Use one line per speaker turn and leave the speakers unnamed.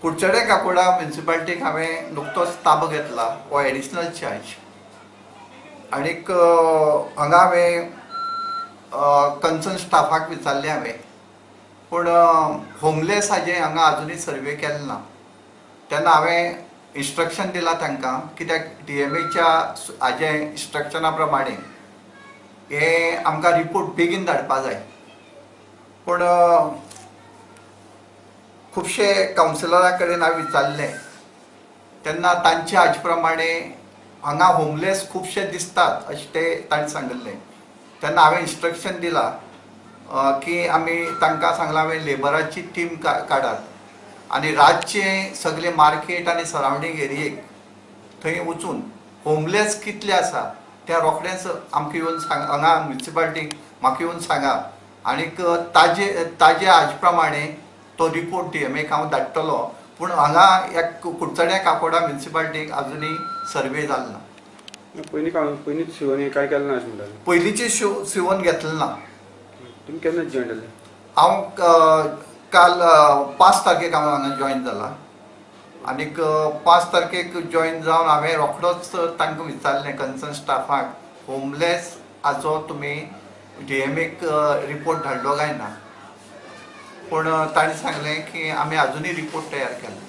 कुडचडे काकोडा म्युन्सिपालिटीक हांवें नुकतोच ताबो घेतला हो एडिशनल चार्ज आनीक हांगा हांवें कन्सर्न स्टाफाक विचारलें हांवें पूण होमलेस हाजें हांगा आजुनूय सर्वे केल्लो ना तेन्ना हांवें इन्स्ट्रक्शन दिलां तांकां कित्याक DMAच्या हाजे इन्स्ट्रक्शना प्रमाणे हे आमकां रिपोर्ट बेगीन धाडपा जाय पूण खुबशे कावन्सिलरा कडेन हांवें विचारलें तेन्ना तांचे हाजे प्रमाणे हांगा होमलेस खुबशे दिसतात अशें ते तांणी सांगिल्लें तेन्ना हांवें इन्स्ट्रक्शन दिलां की आमी तांकां सांगलां हांवें लेबराची टीम काडात आनी रातचे सगळे मार्केट आनी सरावंडींग एरियेक थंय वचून होमलेस कितले आसा ते रोखडेंच आमकां येवन हांगा म्युन्सिपालिटीक म्हाका येवन सांगा आनीक ताजे हाजे प्रमाणे तो रिपोर्ट DMAक हांव धाडटलो पूण हांगा ह्या कुडचड्या काकोडा म्युन्सिपालिटीक आजुनूय सर्वे जालो ना.
पयलींच शिवोन काय केलें ना अशें म्हणटाले.
पयलींचे शिवोन घेतलें ना.
तुमी केन्ना जॉयन जाले?
हांव काल 5 तारखेक हांव हांगा जॉयन जाला आनीक 5 तारखेक जॉयन जावन हांवें रोखडोच तांकां विचारलें कन्सर्न स्टाफाक होमलेस हाचो तुमी DMAक रिपोर्ट धाडलो काय ना पूण ताणें सांगलें की आमी आजुनूय रिपोर्ट तयार केला.